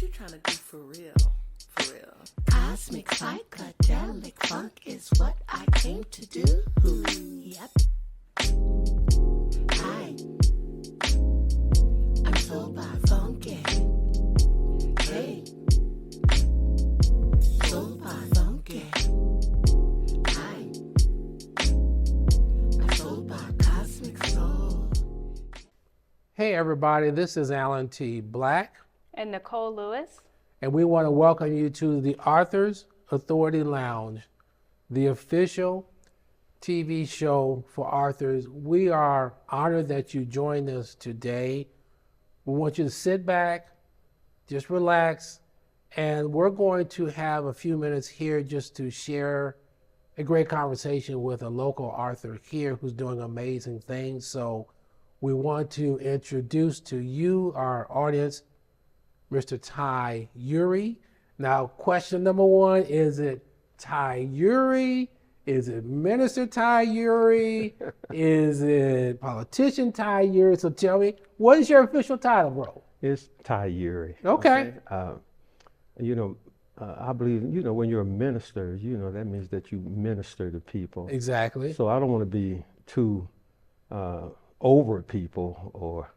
you trying to do for real? For real. Cosmic, psychedelic funk is what I came to do. Yep. Hi. I'm soul by funky. Hey. Soul by funky. Hi. I'm soul by cosmic soul. Hey everybody, this is Alan T. Black. And Nicole Lewis. And we want to welcome you to the Arthur's Authority Lounge, the official TV show for Arthur's. We are honored that you joined us today. We want you to sit back, just relax, and we're going to have a few minutes here just to share a great conversation with a local Arthur here who's doing amazing things. So we want to introduce to you, our audience, Mr. Tai Eure. Now, question number one, is it Tai Eure? Is it Minister Tai Eure? Is it politician Tai Eure? So tell me, what is your official title, bro? It's Tai Eure. Okay. I believe, when you're a minister, that means that you minister to people. Exactly. So I don't want to be too over people or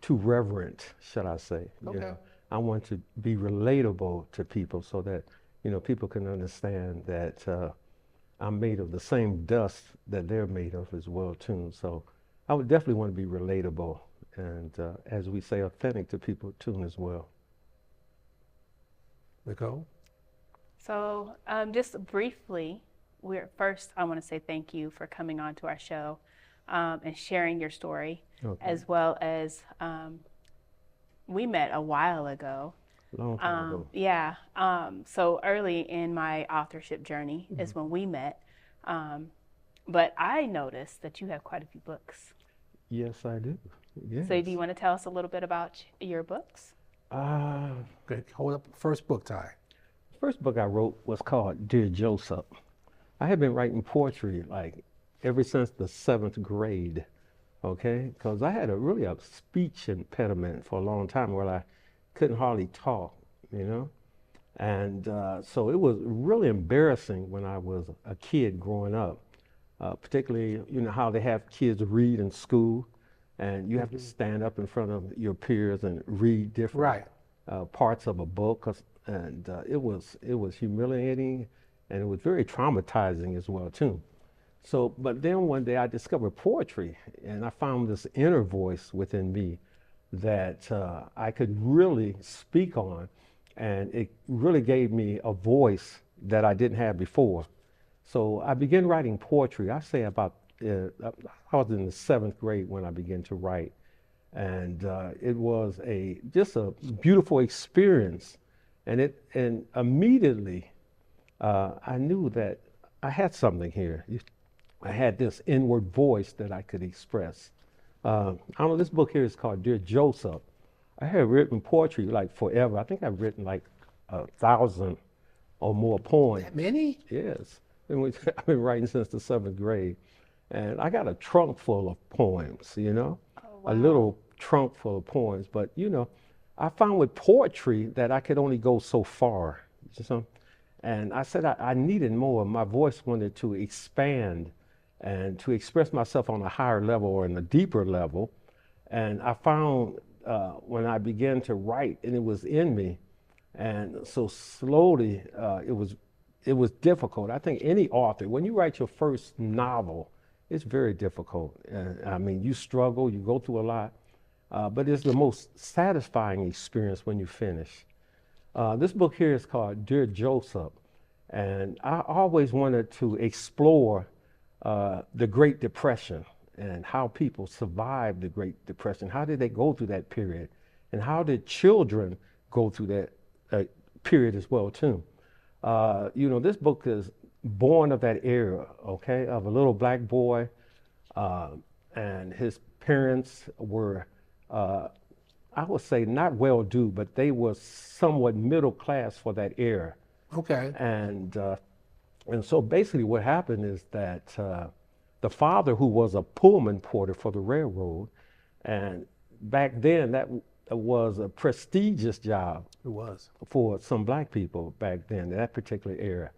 too reverent, should I say. Okay. I want to be relatable to people so that, people can understand that I'm made of the same dust that they're made of as well, too. So I would definitely want to be relatable and, as we say, authentic to people, too, as well. Nicole? So just briefly, I want to say thank you for coming on to our show and sharing your story, as well as we met a while ago. Long time ago. Yeah. So early in my authorship journey is when we met. But I noticed that you have quite a few books. Yes, I do. Yes. So do you want to tell us a little bit about your books? Okay, hold up. First book, Tai. The first book I wrote was called Dear Joseph. I had been writing poetry ever since the 7th grade, okay? Because I had a speech impediment for a long time where I couldn't hardly talk, And so it was really embarrassing when I was a kid growing up, particularly, how they have kids read in school, and you have to stand up in front of your peers and read different parts of a book, and it was humiliating, and it was very traumatizing as well, too. So, but then one day I discovered poetry, and I found this inner voice within me that I could really speak on, and it really gave me a voice that I didn't have before. So I began writing poetry. I say about, I was in the 7th grade when I began to write, and it was just a beautiful experience, and immediately I knew that I had something here. I had this inward voice that I could express. This book here is called Dear Joseph. I had written poetry forever. I think I've written 1,000 or more poems. That many? Yes. I've been writing since the 7th grade. And I got a trunk full of poems, Oh, wow. a little trunk full of poems. But, I found with poetry that I could only go so far. And I said I needed more. My voice wanted to expand and to express myself on a higher level or in a deeper level. And I found when I began to write, and it was in me, and so slowly it was difficult. I think any author, when you write your first novel, it's very difficult. You struggle, you go through a lot, but it's the most satisfying experience when you finish. This book here is called Dear Joseph, and I always wanted to explore the Great Depression and how people survived the Great Depression. How did they go through that period? And how did children go through that period as well, too? This book is born of that era, okay, of a little black boy, and his parents were, I would say, not well-to-do, but they were somewhat middle class for that era. Okay. And so basically what happened is that the father, who was a Pullman porter for the railroad, and back then that was a prestigious job It was. for some black people back then, that particular era.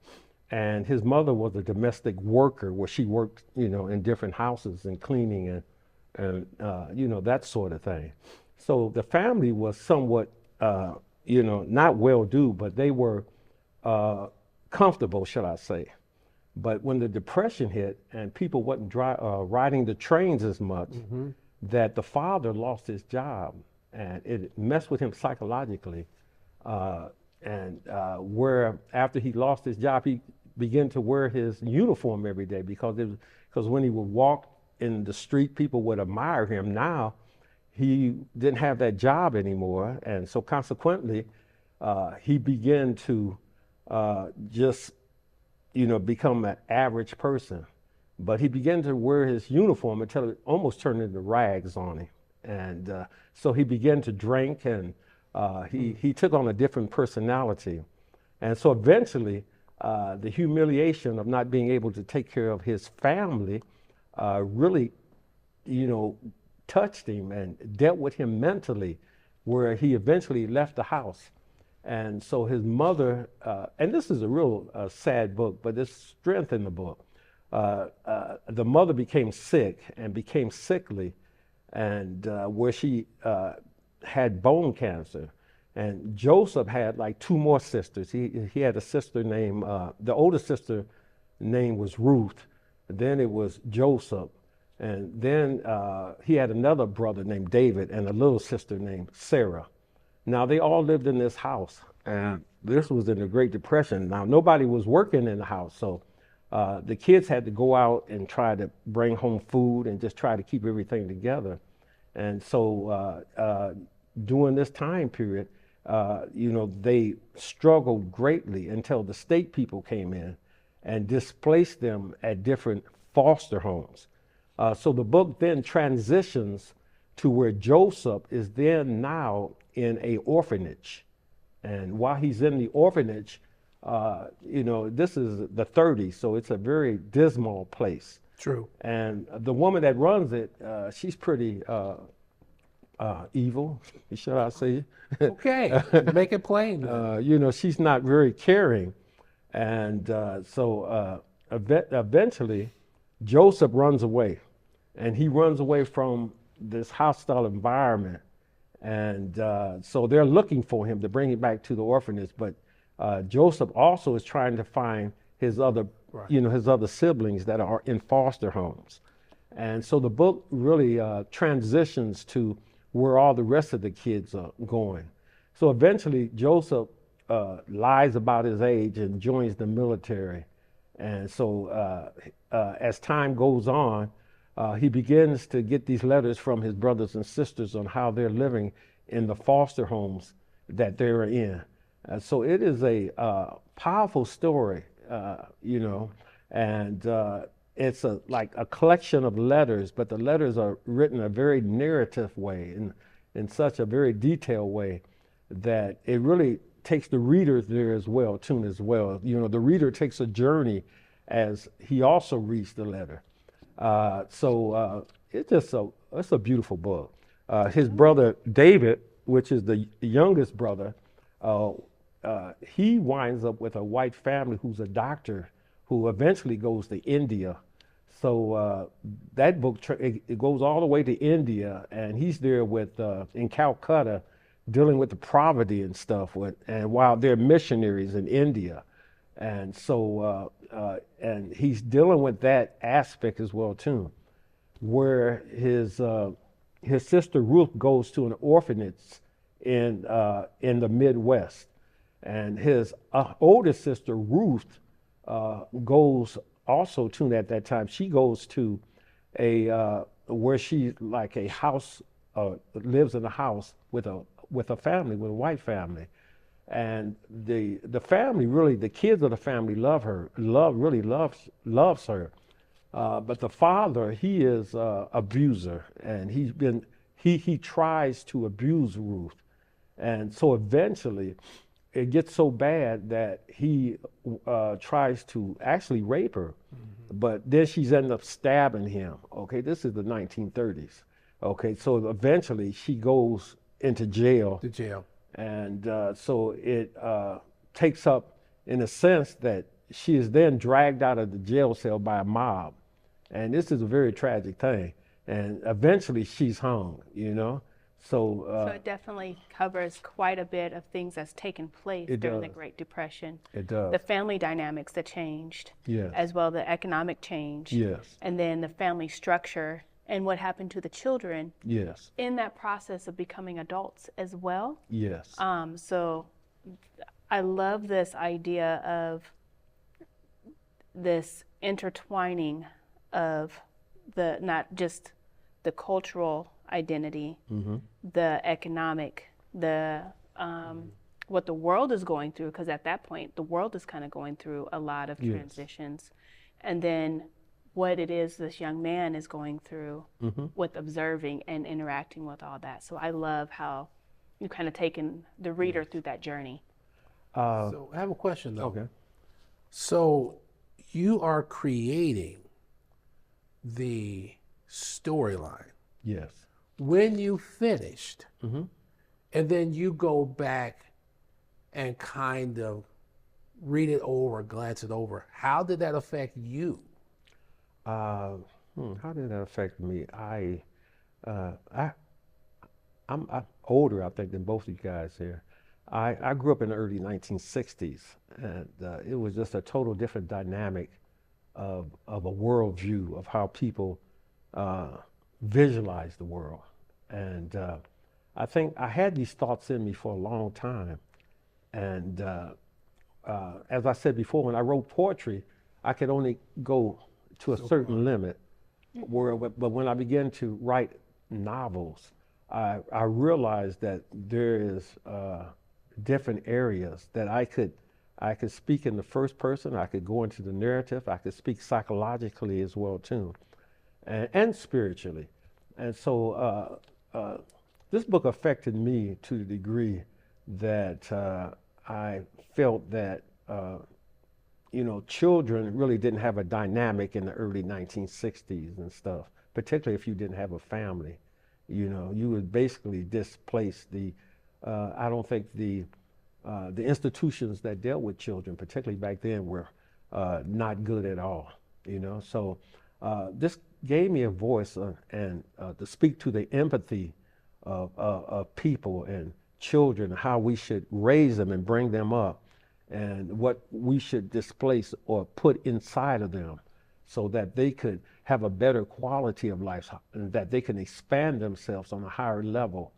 And his mother was a domestic worker where she worked, in different houses and cleaning and that sort of thing. So the family was somewhat, not well-to-do, but they were comfortable, shall I say. But when the Depression hit and people wasn't riding the trains as much, that the father lost his job, and it messed with him psychologically. Where after he lost his job, he began to wear his uniform every day because when he would walk in the street, people would admire him. Now he didn't have that job anymore, and so consequently, he began to just become an average person. But he began to wear his uniform until it almost turned into rags on him. And so he began to drink, and he took on a different personality. And so eventually, the humiliation of not being able to take care of his family really, touched him and dealt with him mentally, where he eventually left the house. And so his mother, and this is a real sad book, but there's strength in the book. The mother became sick and became sickly, and where she had bone cancer. And Joseph had like two more sisters. He had a sister named, the older sister name was Ruth, then it was Joseph, and then he had another brother named David and a little sister named Sarah. Now they all lived in this house, and this was in the Great Depression. Now nobody was working in the house, so the kids had to go out and try to bring home food and just try to keep everything together. And so during this time period, they struggled greatly until the state people came in and displaced them at different foster homes. So the book then transitions to where Joseph is then now in a orphanage. And while he's in the orphanage, this is the 30s, so it's a very dismal place. True. And the woman that runs it, she's pretty evil, should I say? Okay, make it plain. She's not very caring. And so eventually, Joseph runs away. And he runs away from this hostile environment. And so they're looking for him to bring him back to the orphanage. But Joseph also is trying to find his other, his other siblings that are in foster homes. And so the book really transitions to where all the rest of the kids are going. So eventually Joseph lies about his age and joins the military. And so as time goes on, he begins to get these letters from his brothers and sisters on how they're living in the foster homes that they're in. So it is a powerful story, and it's like a collection of letters, but the letters are written in a very narrative way, in such a very detailed way that it really takes the reader there as well, tune as well. The reader takes a journey as he also reads the letter. It's a beautiful book. His brother David, which is the youngest brother, he winds up with a white family who's a doctor who eventually goes to India. So that book, it goes all the way to India, and he's there in Calcutta dealing with the poverty and stuff, and while they're missionaries in India. And so, and he's dealing with that aspect as well too, where his sister Ruth goes to an orphanage in the Midwest, and his oldest sister Ruth goes also to at that time. She goes to where she like a house, lives in a house with a family, with a white family. And the family, really, the kids of the family love her, really loves her. But the father, he is an abuser, and he tries to abuse Ruth. And so eventually it gets so bad that he tries to actually rape her. Mm-hmm. But then she's ended up stabbing him. Okay, this is the 1930s. Okay, so eventually she goes into jail. To jail. And so it takes up, in a sense, that she is then dragged out of the jail cell by a mob. And this is a very tragic thing. And eventually she's hung, you know. So it definitely covers quite a bit of things that's taken place during the Great Depression. It does. The family dynamics that changed, Yes. as well the economic change, Yes. and then the family structure and what happened to the children Yes. in that process of becoming adults as well. Yes. So I love this idea of this intertwining of the not just the cultural identity, the economic, the what the world is going through, because at that point the world is kind of going through a lot of transitions, and then what it is this young man is going through with observing and interacting with all that. So I love how you kind of taken the reader through that journey. So I have a question though. Okay. So you are creating the storyline. Yes. When you finished, and then you go back and kind of read it over, glance it over, how did that affect you? How did that affect me? I'm older, I think, than both of you guys here. I grew up in the early 1960s, and it was just a total different dynamic of a worldview of how people visualize the world. And I think I had these thoughts in me for a long time. And as I said before, when I wrote poetry, I could only go to a certain limit. But when I began to write novels, I realized that there is different areas that I could speak in the first person. I could go into the narrative. I could speak psychologically as well too, and spiritually. And so this book affected me to the degree that I felt that children really didn't have a dynamic in the early 1960s and stuff, particularly if you didn't have a family. You would basically displace I don't think the institutions that dealt with children, particularly back then, were not good at all. So this gave me a voice and to speak to the empathy of people and children, how we should raise them and bring them up, and what we should displace or put inside of them so that they could have a better quality of life and that they can expand themselves on a higher level.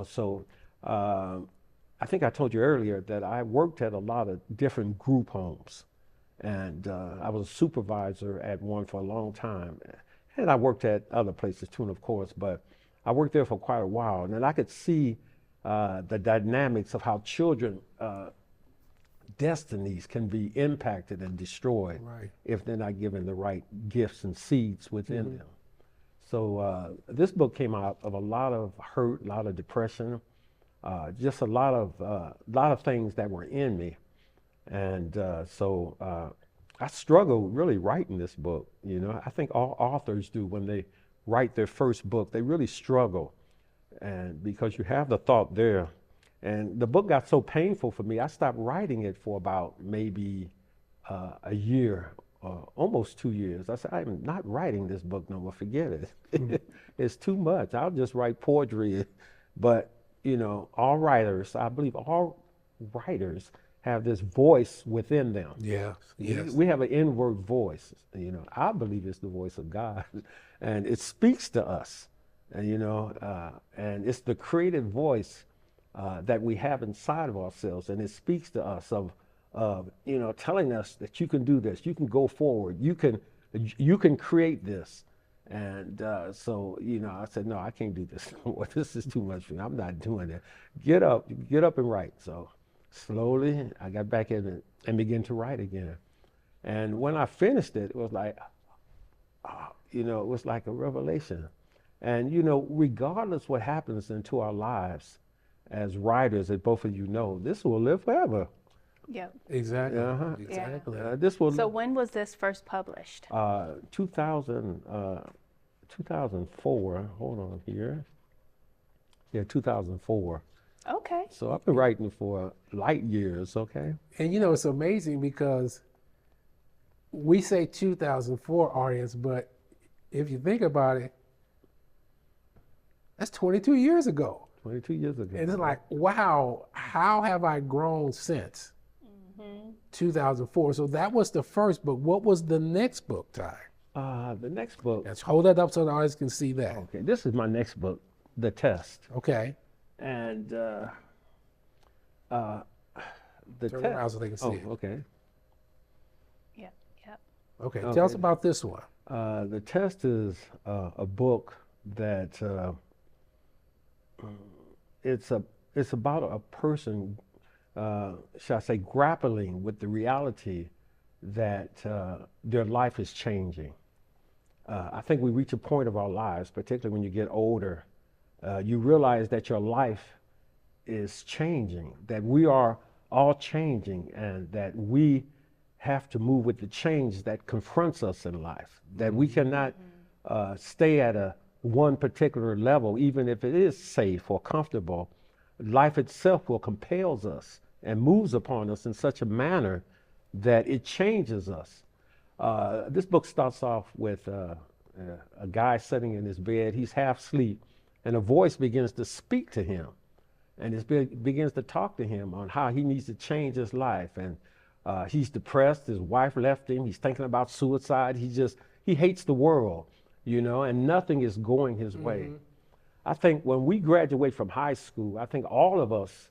So I think I told you earlier that I worked at a lot of different group homes, and I was a supervisor at one for a long time, and I worked at other places too, of course, but I worked there for quite a while, and then I could see the dynamics of how children destinies can be impacted and destroyed if they're not given the right gifts and seeds within them. So this book came out of a lot of hurt, a lot of depression, just a lot of things that were in me. And so I struggled really writing this book. I think all authors do when they write their first book. They really struggle, and because you have the thought there. And the book got so painful for me, I stopped writing it for about maybe a year, almost 2 years. I said, I'm not writing this book no more, forget it. It's too much. I'll just write poetry. But, all writers, I believe all writers have this voice within them. Yeah, yes. We have an inward voice. I believe it's the voice of God, and it speaks to us. And, and it's the creative voice that we have inside of ourselves, and it speaks to us of telling us that you can do this, you can go forward, you can create this. And so I said, no, I can't do this anymore. This is too much for me. I'm not doing that. Get up and write. So slowly I got back in it and began to write again. And when I finished it, it was like, it was like a revelation. And regardless what happens into our lives, as writers, as both of you know, this will live forever. Yep. Exactly. Exactly. So when was this first published? 2004. Hold on here. Yeah, 2004. Okay. So I've been writing for light years, okay? And you know, it's amazing because we say 2004 audience, but if you think about it, that's 22 years ago. 22 years ago. And it's like, wow, how have I grown since 2004? So that was the first book. What was the next book, Ty? The next book. Let's hold that up so the audience can see that. Okay, this is my next book, The Test. Okay. And the Turn around so they can see it. okay. Yep. Yep. Okay. Tell us about this one. The Test is a book that it's about a person, shall I say, grappling with the reality that their life is changing. I think we reach a point of our lives, particularly when you get older, you realize that your life is changing, that we are all changing, and that we have to move with the change that confronts us in life, that we cannot stay at one particular level, even if it is safe or comfortable. Life itself will compels us and moves upon us in such a manner that it changes us. This book starts off with a guy sitting in his bed. He's half asleep, and a voice begins to speak to him, and it begins to talk to him on how he needs to change his life. And he's depressed. His wife left him. He's thinking about suicide. He hates the world, you know, and nothing is going his way. I think when we graduate from high school, I think all of us,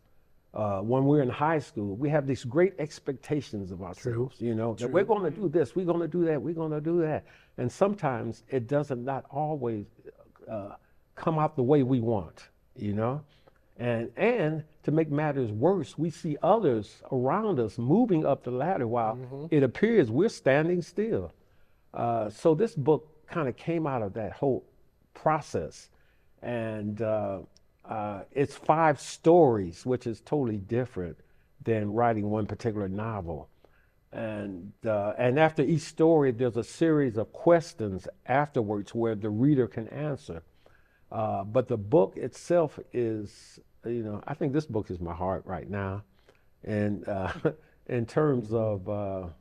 when we're in high school, we have these great expectations of ourselves, you know, that we're going to do this, we're going to do that, we're going to do that. And sometimes it doesn't not always come out the way we want, you know. And to make matters worse, we see others around us moving up the ladder while it appears we're standing still. So this book kind of came out of that whole process. And it's 5 stories, which is totally different than writing one particular novel. And after each story, there's a series of questions afterwards where the reader can answer. But the book itself is, you know, I think this book is my heart right now. And in terms of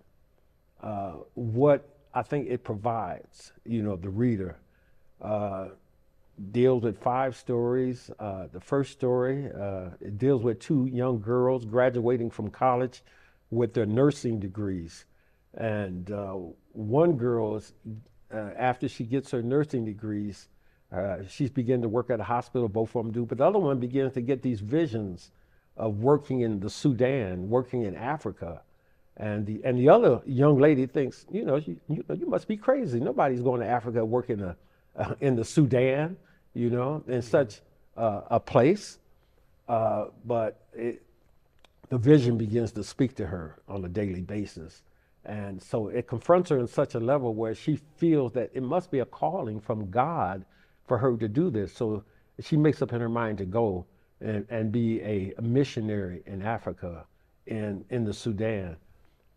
what I think it provides, you know, the reader. Deals with 5 stories. The first story, it deals with 2 young girls graduating from college with their nursing degrees. And one girl, is, after she gets her nursing degrees, she's beginning to work at a hospital, both of them do, but the other one begins to get these visions of working in the Sudan, working in Africa. And the other young lady thinks, you know, you must be crazy. Nobody's going to Africa working in the Sudan, you know, in such a place. But the vision begins to speak to her on a daily basis. And so it confronts her in such a level where she feels that it must be a calling from God for her to do this. So she makes up in her mind to go and be a missionary in Africa, in the Sudan.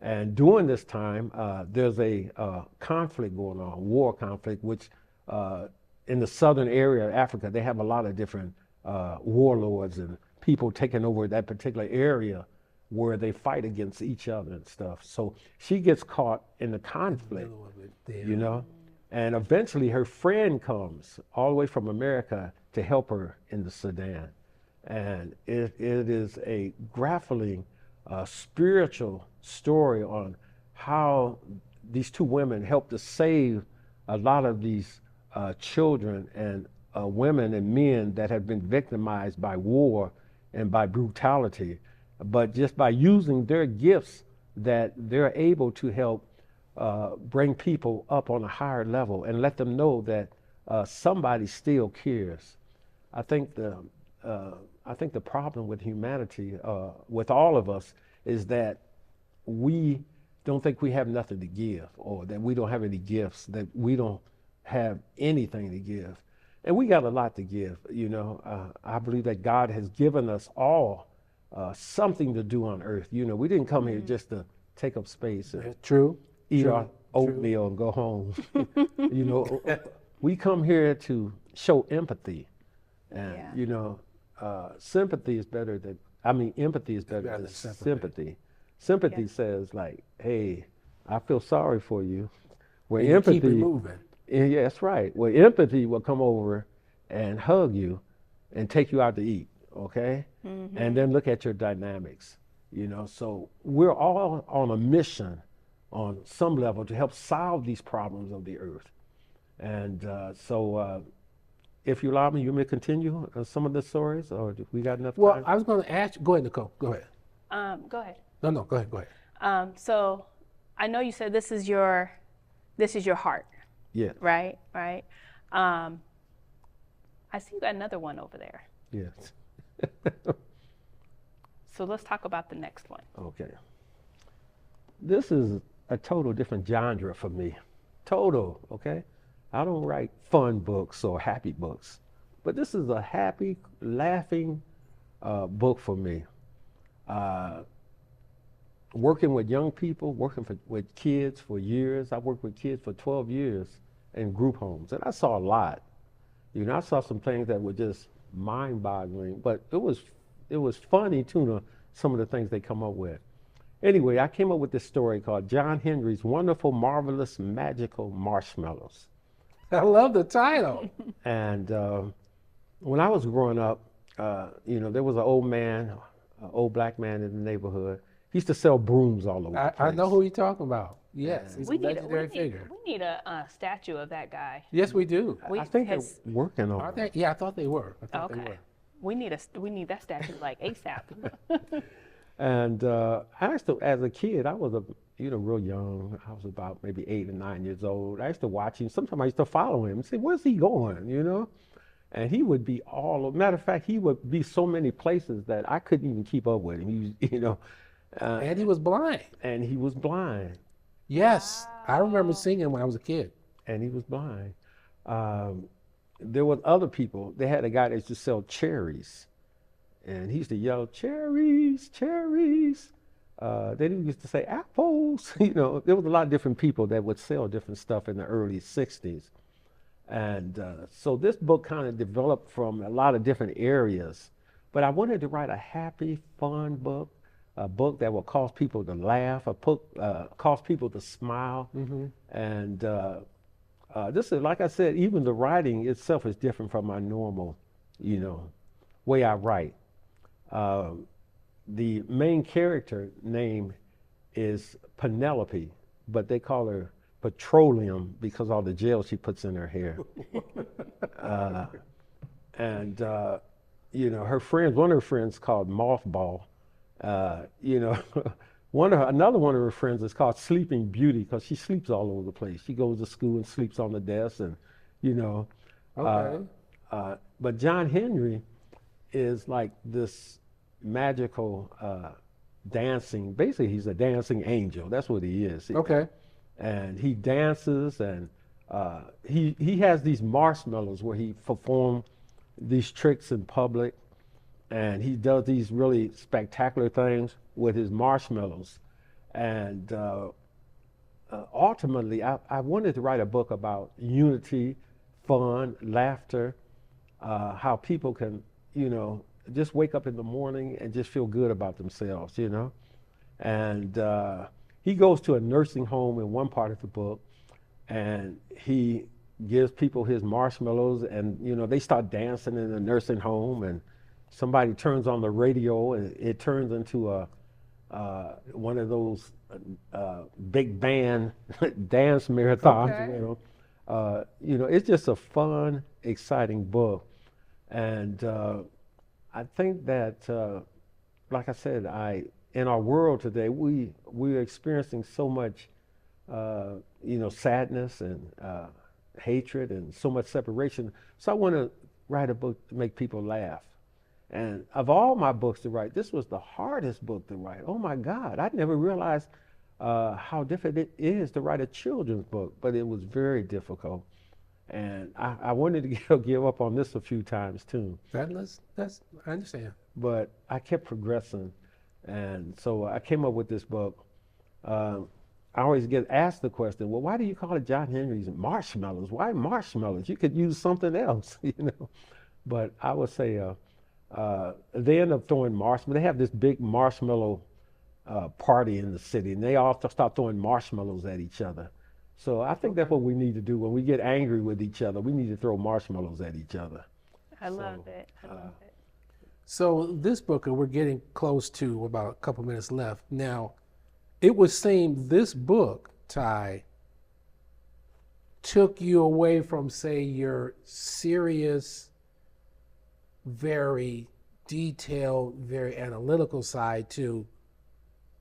And during this time, there's a conflict going on, war conflict, which in the southern area of Africa, they have a lot of different warlords and people taking over that particular area where they fight against each other and stuff. So she gets caught in the conflict, you know, and eventually her friend comes all the way from America to help her in the Sudan. And it is a grappling spiritual story on how these 2 women helped to save a lot of these children and women and men that have been victimized by war and by brutality. But just by using their gifts, that they're able to help bring people up on a higher level and let them know that somebody still cares. I think the problem with humanity, with all of us, is that we don't think we have nothing to give, or that we don't have any gifts, that we don't have anything to give. And we got a lot to give, you know. I believe that God has given us all something to do on earth. You know, we didn't come here just to take up space and eat our oatmeal and go home. You know, we come here to show empathy and, you know, sympathy is better than, I mean, empathy is better better than than sympathy. sympathy. Sympathy Yeah. says like, hey, I feel sorry for you. Where And you keep it empathy, moving. yeah, that's right. Where empathy will come over and hug you and take you out to eat, okay? And then look at your dynamics, you know? So we're all on a mission on some level to help solve these problems of the earth. And if you allow me, you may continue some of the stories, or do we got enough Well, time? I was going to ask you, go ahead, Nicole. Go ahead. Go ahead. No, go ahead. So I know you said this is your heart, Yeah, right? Right. I see you got another one over there. yes. So let's talk about the next one. Okay. This is a total different genre for me. Total, okay? I don't write fun books or happy books, but this is a happy, laughing book for me. Working with young people, with kids for years. I worked with kids for 12 years in group homes, and I saw a lot. You know, I saw some things that were just mind-boggling, but it was funny too, some of the things they come up with. Anyway, I came up with this story called John Henry's Wonderful, Marvelous, Magical Marshmallows. I love the title. And when I was growing up, you know, there was an old man, an old black man in the neighborhood. He used to sell brooms all over the place. I know who you're talking about. Yes, he's a We need legendary figure. we need a statue of that guy. Yes, we do. I think they're has- working on Aren't it. they? Yeah, I thought they were. I thought they Okay. were. We need that statue like ASAP. And I used to, as a kid, I was real young. I was about maybe 8 or 9 years old. I used to watch him. Sometimes I used to follow him and say, "Where's he going?" You know, and he would be matter of fact, he would be so many places that I couldn't even keep up with him. He was, you know, And he was blind. and he was blind. Yes, I remember seeing him when I was a kid. And he was blind. There was other people. They had a guy that used to sell cherries, and he used to yell, "Cherries, cherries." Then he used to say apples. You know, there was a lot of different people that would sell different stuff in the early 60s. And so this book kind of developed from a lot of different areas. But I wanted to write a happy, fun book, a book that will cause people to laugh, a book cause people to smile. And this is, like I said, even the writing itself is different from my normal, you know, way I write. The main character name is Penelope, but they call her Petroleum because all the gel she puts in her hair. You know, her friends, one of her friends called Mothball. You know, another one of her friends is called Sleeping Beauty because she sleeps all over the place. She goes to school and sleeps on the desk, and you know. Okay. But John Henry is like this magical dancing. Basically, he's a dancing angel. That's what he is. Okay. And he dances, and he has these marshmallows where he performs these tricks in public, and he does these really spectacular things with his marshmallows. And ultimately, I wanted to write a book about unity, fun, laughter, how people can, you know, just wake up in the morning and just feel good about themselves, you know. And he goes to a nursing home in one part of the book, and he gives people his marshmallows, and you know, they start dancing in the nursing home, and somebody turns on the radio, and it turns into one of those big band dance marathons. Okay. You know, it's just a fun, exciting book, and I think that, like I said, in our world today, we're experiencing so much, you know, sadness and hatred and so much separation. So I want to write a book to make people laugh. And of all my books to write, this was the hardest book to write. Oh my God, I never realized how difficult it is to write a children's book, but it was very difficult. And I wanted to give up on this a few times too. I understand. But I kept progressing. And so I came up with this book. I always get asked the question, well, why do you call it John Henry's Marshmallows? Why marshmallows? You could use something else, you know. But I would say they end up throwing marshmallows. They have this big marshmallow party in the city, and they all start throwing marshmallows at each other. So I think that's what we need to do when we get angry with each other. We need to throw marshmallows at each other. I love it. I love it. So this book, and we're getting close to about a couple minutes left. Now, it would seem this book, Tai, took you away from, say, your serious, very detailed, very analytical side to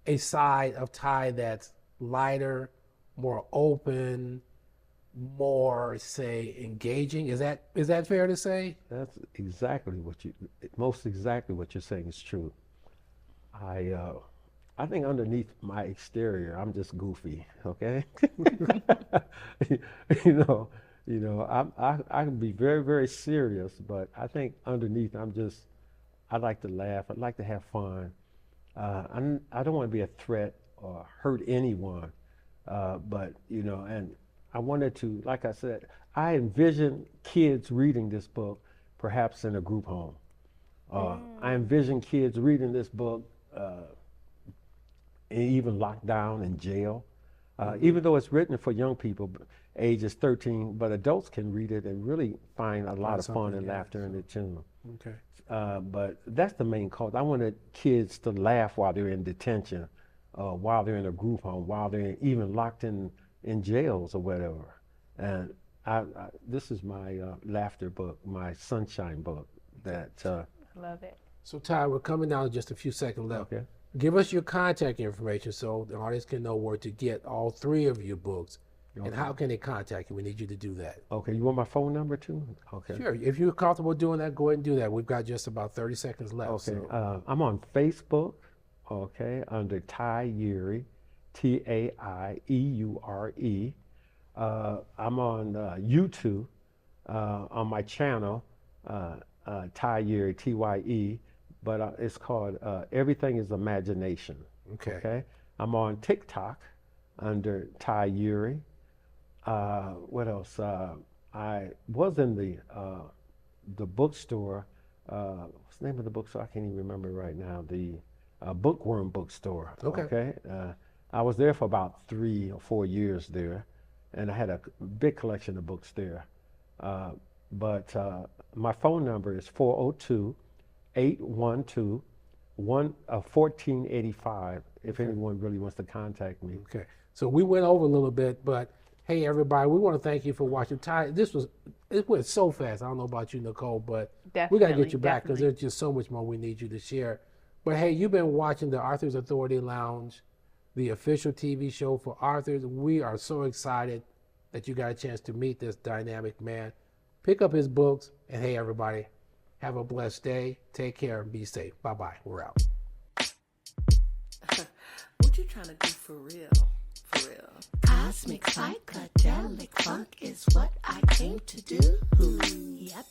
a side of Tai that's lighter, more open, more, say, engaging. Is that fair to say? That's most exactly what you're saying is true. I think underneath my exterior, I'm just goofy, okay? you know, I can be very, very serious, but I think underneath, I like to laugh. I like to have fun. I don't want to be a threat or hurt anyone, but, you know, and I wanted to, like I said, I envision kids reading this book, perhaps in a group home. I envision kids reading this book, even locked down in jail, even though it's written for young people, ages 13, but adults can read it and really find a lot of fun and laughter in it too. Okay. But that's the main cause. I wanted kids to laugh while they're in detention, while they're in a group home, while they're even locked in jails or whatever. And this is my laughter book, my sunshine book. I love it. So Tai, we're coming down to just a few seconds left. Okay. Give us your contact information so the audience can know where to get all three of your books. Okay. And how can they contact you? We need you to do that. Okay, you want my phone number too? Okay. Sure. If you're comfortable doing that, go ahead and do that. We've got just about 30 seconds left. Okay. So. I'm on Facebook, okay, under Tai Eure, TAIEURE. I'm on YouTube on my channel, Tai Eure, TYE, but it's called Everything is Imagination. Okay. Okay. I'm on TikTok under Tai Eure. What else? I was in the bookstore. What's the name of the bookstore? I can't even remember right now. The Bookworm bookstore. Okay. Okay. I was there for about 3 or 4 years there, and I had a big collection of books there. But my phone number is 402-812-1485 if anyone really wants to contact me. Okay. So we went over a little bit, but hey, everybody, we want to thank you for watching. Tai, it went so fast. I don't know about you, Nicole, but we got to get you back because there's just so much more we need you to share. But hey, you've been watching the Arthur's Authority Lounge, the official TV show for Arthur's. We are so excited that you got a chance to meet this dynamic man. Pick up his books, and hey, everybody, have a blessed day. Take care and be safe. Bye-bye. We're out. What you trying to do for real? For real. Cosmic psychedelic funk is what I came to do. Yep.